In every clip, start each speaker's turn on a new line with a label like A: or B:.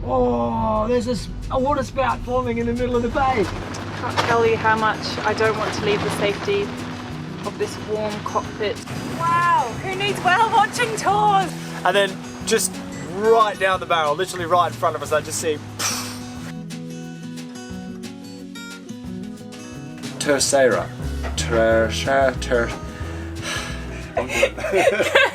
A: Oh, there's a water spout forming in the middle of the bay.
B: Can't tell you how much I don't want to leave the safety of this warm cockpit. Wow, who needs whale watching tours?
C: And then just right down the barrel, literally right in front of us, I just see Terciera.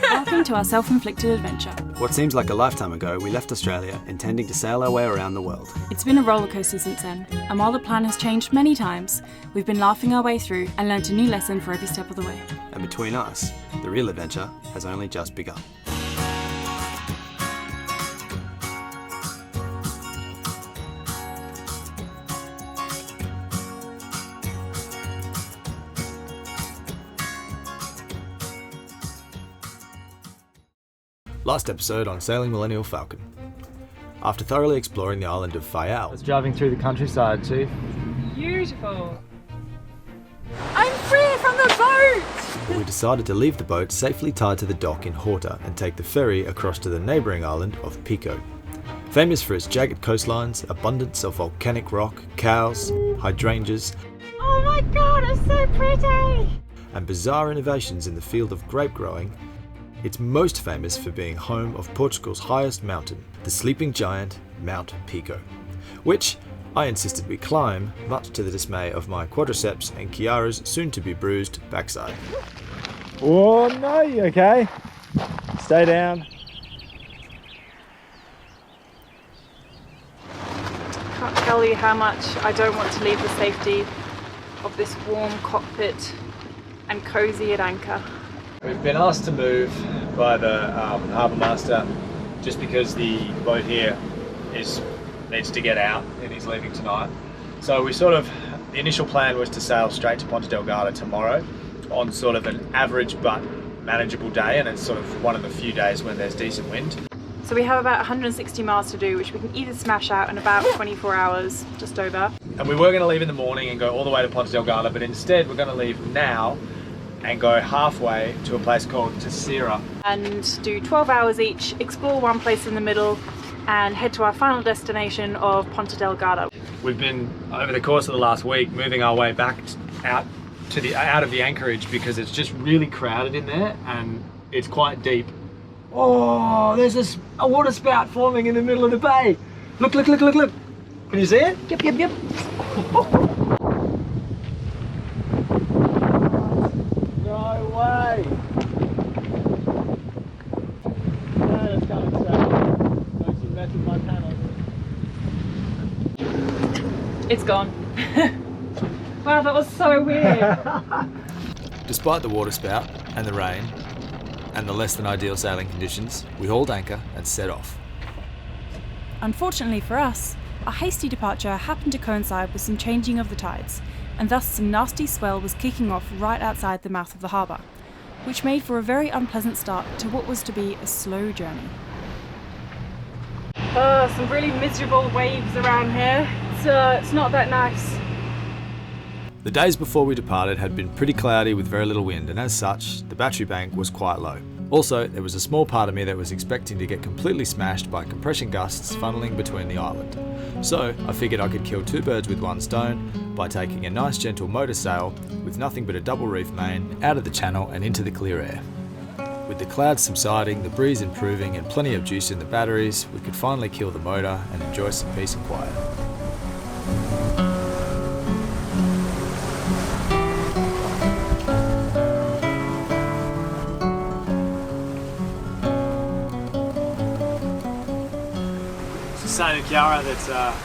D: Welcome to our self-inflicted adventure.
E: What seems like a lifetime ago, we left Australia intending to sail our way around the world.
D: It's been a roller coaster since then, and while the plan has changed many times, we've been laughing our way through and learnt a new lesson for every step of the way.
E: And between us, the real adventure has only just begun. Last episode on Sailing Millennial Falcon. After thoroughly exploring the island of
C: I
E: Fayal,
C: was driving through the countryside too.
B: Beautiful. I'm free from the boat!
E: we decided to leave the boat safely tied to the dock in Horta and take the ferry across to the neighbouring island of Pico. Famous for its jagged coastlines, abundance of volcanic rock, cows, hydrangeas,
B: Oh my god, it's so pretty!
E: and bizarre innovations in the field of grape growing, it's most famous for being home of Portugal's highest mountain, the sleeping giant Mount Pico, which I insisted we climb, much to the dismay of my quadriceps and Kiara's soon-to-be bruised backside.
C: Oh no, you okay? Stay down.
B: Can't tell you how much I don't want to leave the safety of this warm cockpit and cosy at anchor.
C: We've been asked to move by the harbour master just because the boat here needs to get out and he's leaving tonight. So the initial plan was to sail straight to Ponta Delgada tomorrow on sort of an average but manageable day, and it's sort of one of the few days when there's decent wind.
B: So we have about 160 miles to do, which we can either smash out in about 24 hours, just over.
C: And we were going to leave in the morning and go all the way to Ponta Delgada, but instead we're going to leave now and go halfway to a place called Terciera.
B: And do 12 hours each, explore one place in the middle, and head to our final destination of Ponta Delgada.
C: We've been, over the course of the last week, moving our way back out of the anchorage because it's just really crowded in there and it's quite deep.
A: Oh, there's a water spout forming in the middle of the bay. Look, look, look, look, look.
C: Can you see it?
A: Yep, yep, yep.
C: No way! No, it's coming straight. Don't you mess with my panel.
B: It's gone. Wow, that was so weird.
E: Despite the water spout and the rain and the less than ideal sailing conditions, we hauled anchor and set off.
D: Unfortunately for us, our hasty departure happened to coincide with some changing of the tides, and thus some nasty swell was kicking off right outside the mouth of the harbour, which made for a very unpleasant start to what was to be a slow journey.
B: Some really miserable waves around here. It's not that nice.
E: The days before we departed had been pretty cloudy with very little wind, and as such, the battery bank was quite low. Also, there was a small part of me that was expecting to get completely smashed by compression gusts funneling between the island. So, I figured I could kill two birds with one stone by taking a nice gentle motor sail with nothing but a double reef main out of the channel and into the clear air. With the clouds subsiding, the breeze improving and plenty of juice in the batteries, we could finally kill the motor and enjoy some peace and quiet.
C: Saying to Kiara that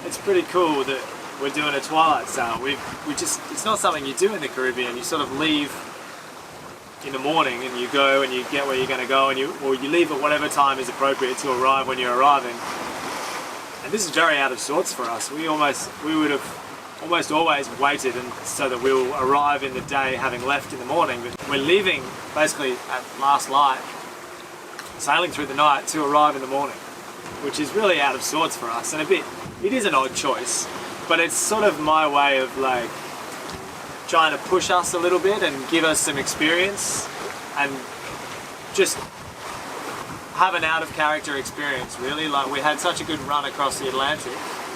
C: it's pretty cool that we're doing a Twilight Sound. It's not something you do in the Caribbean. You sort of leave in the morning and you go and you get where you're going to go, and you leave at whatever time is appropriate to arrive when you're arriving. And this is very out of sorts for us. We would have almost always waited so that we'll arrive in the day having left in the morning, but we're leaving basically at last light, sailing through the night to arrive in the morning, which is really out of sorts for us, and it is an odd choice, but it's sort of my way of like trying to push us a little bit and give us some experience and just have an out of character experience really. Like we had such a good run across the Atlantic,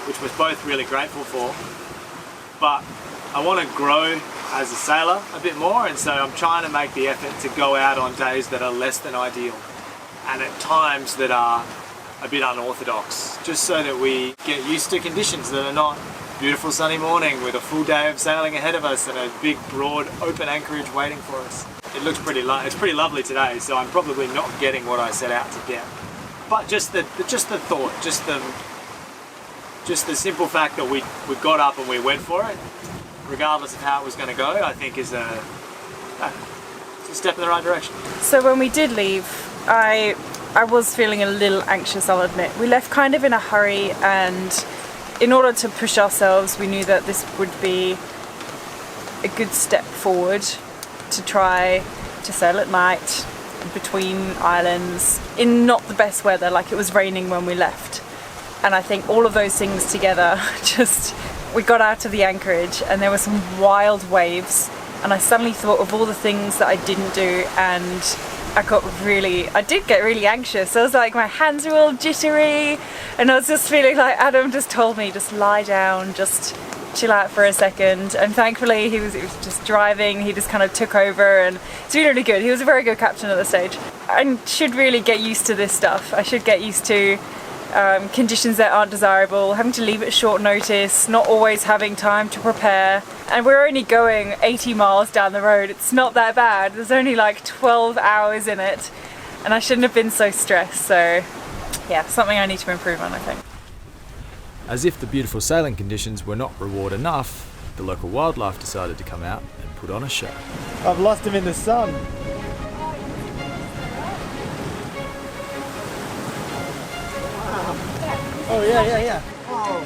C: which we're both really grateful for, but I want to grow as a sailor a bit more, and so I'm trying to make the effort to go out on days that are less than ideal and at times that are a bit unorthodox, just so that we get used to conditions that are not beautiful sunny morning with a full day of sailing ahead of us and a big broad open anchorage waiting for us. It looks pretty it's pretty lovely today, so I'm probably not getting what I set out to get, but just the thought, just the simple fact that we got up and we went for it, regardless of how it was going to go, I think is a step in the right direction.
B: So when we did leave, I was feeling a little anxious, I'll admit. We left kind of in a hurry, and in order to push ourselves, we knew that this would be a good step forward to try to sail at night between islands in not the best weather, like it was raining when we left. And I think all of those things together, we got out of the anchorage and there were some wild waves, and I suddenly thought of all the things that I didn't do, and I did get really anxious. I was like, my hands were all jittery, and I was just feeling like Adam just told me, just lie down, just chill out for a second. And thankfully he was just driving, he just kind of took over, and it's really, really good. He was a very good captain at the stage. I should really get used to this stuff. I should get used to conditions that aren't desirable, having to leave at short notice, not always having time to prepare. And we're only going 80 miles down the road. It's not that bad. There's only like 12 hours in it, and I shouldn't have been so stressed. So yeah, something I need to improve on, I think.
E: As if the beautiful sailing conditions were not reward enough, the local wildlife decided to come out and put on a show.
C: I've lost him in the sun. Oh yeah. Oh.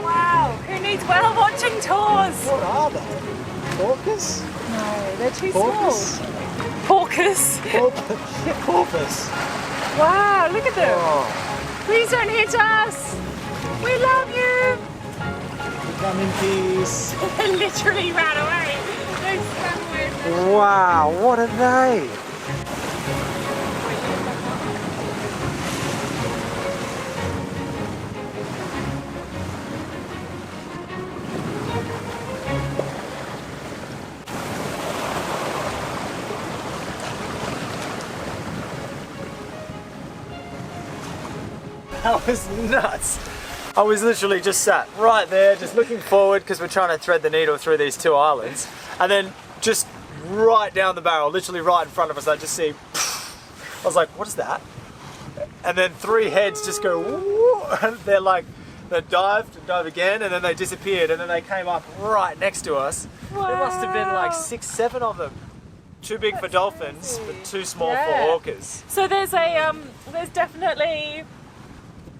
B: Wow, who needs whale watching tours?
C: What are they? Porpoise?
B: No, they're too
C: Porpoise?
B: small. Porpoise?
C: Porpoise.
B: Wow, look at them.
C: Oh.
B: Please don't hit us. We love you.
C: Come in peace.
B: They literally ran away. They swam away from us.
C: Wow, what are they? That was nuts. I was literally just sat right there, just looking forward because we're trying to thread the needle through these two islands, and then just right down the barrel, literally right in front of us, I just see, I was like, what is that? And then three heads just go, woo, and they're like, they dived and dive again, and then they disappeared, and then they came up right next to us. Wow. There must have been like 6, 7 of them. Too big for dolphins, but too small for orcas.
B: So there's definitely...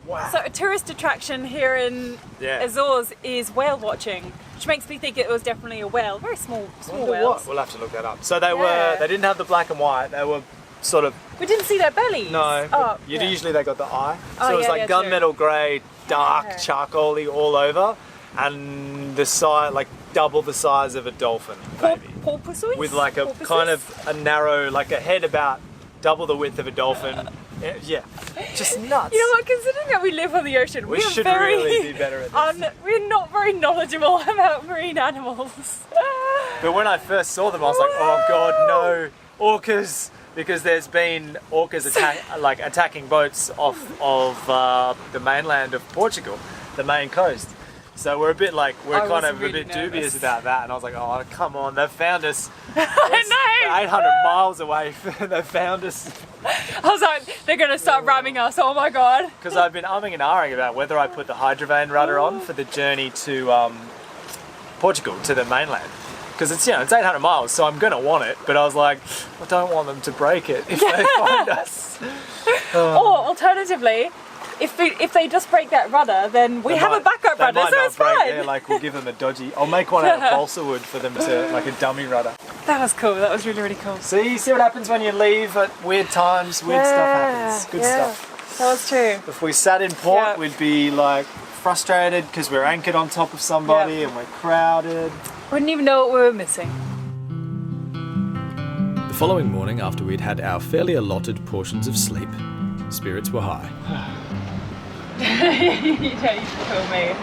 C: Wow.
B: So a tourist attraction here in Azores is whale watching, which makes me think it was definitely a whale, very small whales.
C: We'll have to look that up. So they didn't have the black and white, they were sort of...
B: We didn't see their bellies.
C: No, usually they got the eye. So it was like gunmetal grey, dark, charcoaly all over, and the size, like double the size of a dolphin, maybe.
B: Porpoises?
C: With like a kind of a narrow, like a head about double the width of a dolphin. Yeah, just nuts.
B: You know what, considering that we live on the ocean,
C: we should really be better at this.
B: We're not very knowledgeable about marine animals.
C: But when I first saw them, I was like, oh god, no, orcas, because there's been orcas attacking boats off of the mainland of Portugal, the main coast. So we're a bit like, a bit dubious about that, and I was like, oh come on, they've found us.
B: I know!
C: 800 miles away, they've found us.
B: I was like, they're going to start ramming us, oh my god.
C: Because I've been umming and ahhing about whether I put the hydrovane rudder on for the journey to Portugal, to the mainland. Because it's 800 miles, so I'm going to want it, but I was like, I don't want them to break it if they find us.
B: Or alternatively, if they just break that rudder, then we have a backup rudder, so it's fine.
C: Yeah, like we'll give them a dodgy. I'll make one out of balsa wood for them to, like a dummy rudder.
B: That was cool. That was really, really cool.
C: See what happens when you leave at weird times. Weird stuff happens. Good stuff.
B: That was true.
C: If we sat in port, we'd be like frustrated because we're anchored on top of somebody and we're crowded.
B: Wouldn't even know what we were missing.
E: The following morning, after we'd had our fairly allotted portions of sleep, spirits were high.
B: You don't kill me.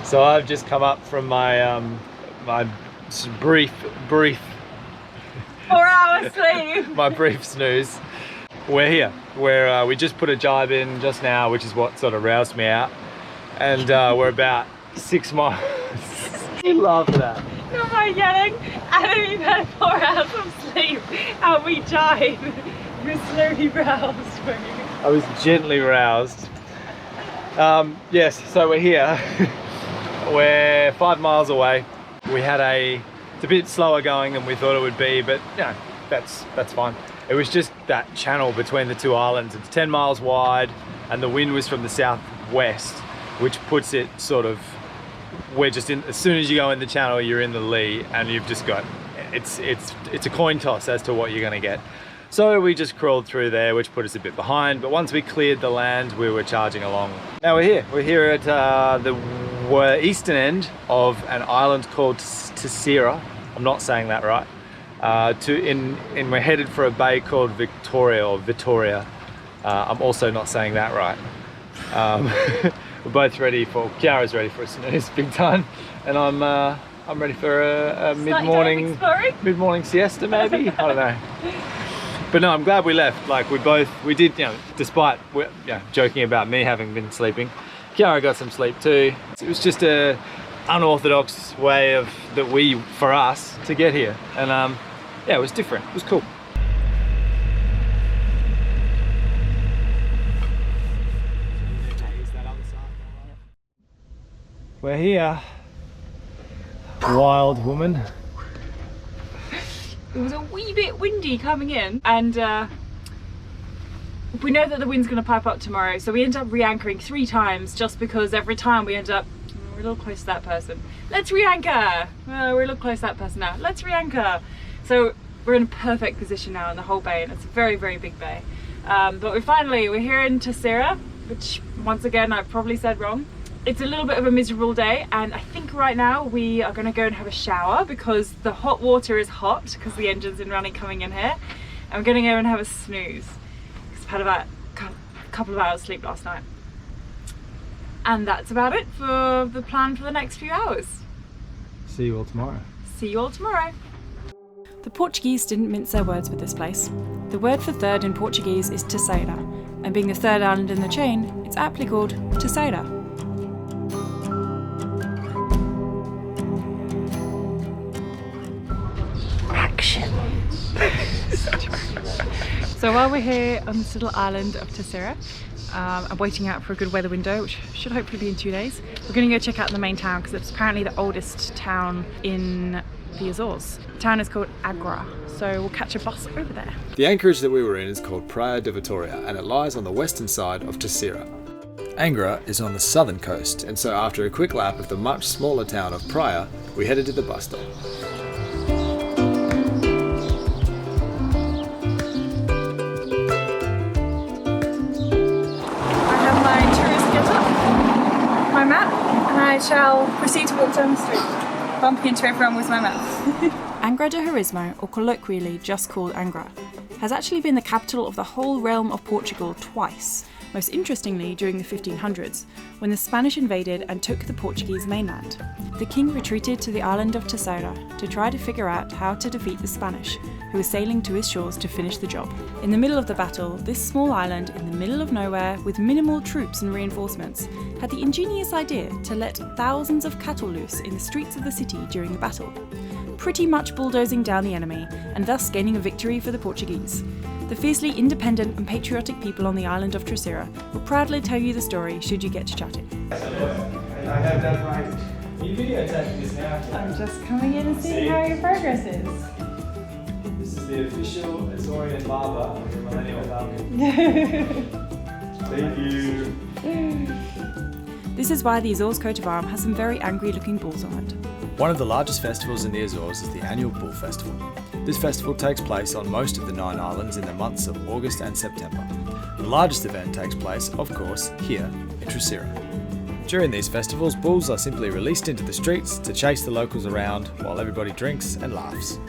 C: So I've just come up from my my brief
B: 4 hours sleep.
C: my brief snooze. We're here. We just put a jibe in just now, which is what sort of roused me out, and we're about 6 miles. You laugh at that.
B: Not by yelling. Adam, you've had 4 hours of sleep, and we jive. We're slowly roused.
C: I was gently roused. Yes, so we're here. We're 5 miles away. It's a bit slower going than we thought it would be, but you know, that's fine. It was just that channel between the two islands. It's 10 miles wide, and the wind was from the southwest, which puts it sort of, we're just in, as soon as you go in the channel, you're in the lee, and you've just got, it's a coin toss as to what you're gonna get. So we just crawled through there, which put us a bit behind, but once we cleared the land, we were charging along. Now we're here at the eastern end of an island called Terciera. I'm not saying that right. We're headed for a bay called Victoria. I'm also not saying that right. We're both ready for, Kiara's ready for a snooze big time, and I'm ready for a mid-morning siesta maybe. I don't know. But no, I'm glad we left. Like we did, you know, despite joking about me having been sleeping, Kiara got some sleep too. It was just a unorthodox way for us to get here, and yeah, it was different. It was cool. We're here, wild woman.
B: It was a wee bit windy coming in, and we know that the wind's going to pipe up tomorrow, so we end up re-anchoring 3 times just because every time we end up, we're a little close to that person. Let's re-anchor! We're a little close to that person now. Let's re-anchor! So we're in a perfect position now in the whole bay, and it's a very, very big bay. But we're here in Tosaira, which once again I've probably said wrong. It's a little bit of a miserable day, and I think right now we are going to go and have a shower because the hot water is hot because the engine's been running coming in here, and we're going to go and have a snooze because I've had about a couple of hours sleep last night. And that's about it for the plan for the next few hours.
C: See you all tomorrow.
B: See you all tomorrow.
D: The Portuguese didn't mince their words with this place. The word for third in Portuguese is Tosaira, and being the third island in the chain, it's aptly called Tosaira. So while we're here on this little island of Terciera, I'm waiting out for a good weather window, which should hopefully be in 2 days. We're going to go check out the main town because it's apparently the oldest town in the Azores. The town is called Angra, so we'll catch a bus over there.
E: The anchorage that we were in is called Praia de Vitória, and it lies on the western side of Terciera. Angra is on the southern coast, and so after a quick lap of the much smaller town of Praia, we headed to the bus stop.
B: My map, and I shall proceed to walk down the street, bumping into everyone with my map.
D: Angra de Heroismo, or colloquially just called Angra, has actually been the capital of the whole realm of Portugal twice, most interestingly during the 1500s, when the Spanish invaded and took the Portuguese mainland. The king retreated to the island of Tosaira to try to figure out how to defeat the Spanish, who were sailing to his shores to finish the job. In the middle of the battle, this small island in the middle of nowhere with minimal troops and reinforcements had the ingenious idea to let thousands of cattle loose in the streets of the city during the battle, pretty much bulldozing down the enemy and thus gaining a victory for the Portuguese. The fiercely independent and patriotic people on the island of Terciera will proudly tell you the story should you get to chat it.
C: I have that right. Are you videotaping this now?
B: I'm just coming in and seeing how your progress is.
C: This is the official Azorian barber of the Millennial Falcon. Thank you.
D: This is why the Azores coat of arms has some very angry looking bulls on it.
E: One of the largest festivals in the Azores is the annual Bull Festival. This festival takes place on most of the 9 islands in the months of August and September. The largest event takes place, of course, here in Terciera. During these festivals, bulls are simply released into the streets to chase the locals around while everybody drinks and laughs.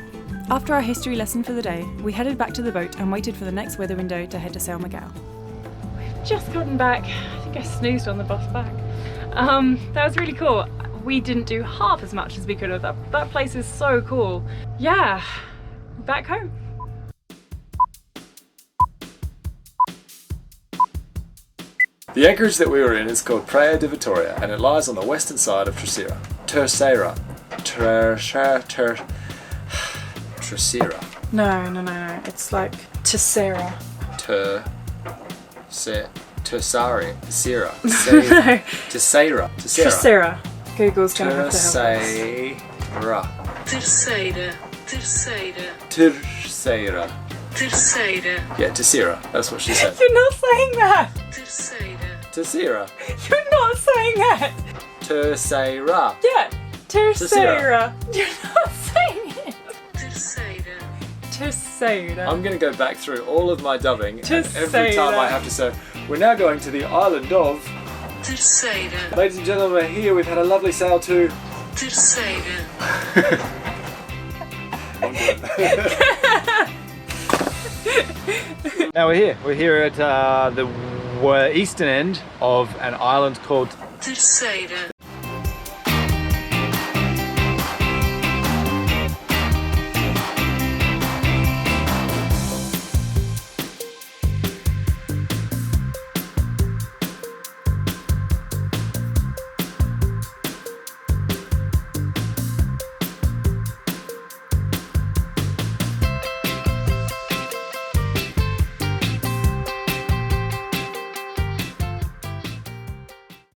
D: After our history lesson for the day, we headed back to the boat and waited for the next weather window to head to São Miguel. We've just gotten back. I think I snoozed on the bus back. That was really cool. We didn't do half as much as we could have. That place is so cool. Yeah, back home.
E: The anchorage that we were in is called Praia de Vitória and it lies on the western side of Terciera. Terciera.
B: No. It's like Tosaira.
E: Tosaira.
B: Google's gonna have to help
E: Terciera. Yeah, Terciera. That's what she said.
B: You're not saying that!
E: Terciera.
B: You're not saying that!
E: Terciera.
B: Yeah, Terciera. You're not saying it! Terciera.
E: I'm going to go back through all of my dubbing and every
B: Tosaira.
E: time I have to say, we're now going to the island of
F: Terciera.
E: Ladies and gentlemen, we're here. We've had a lovely sail to
F: Terciera.
C: Now we're here. We're here at the eastern end of an island called
F: Terciera.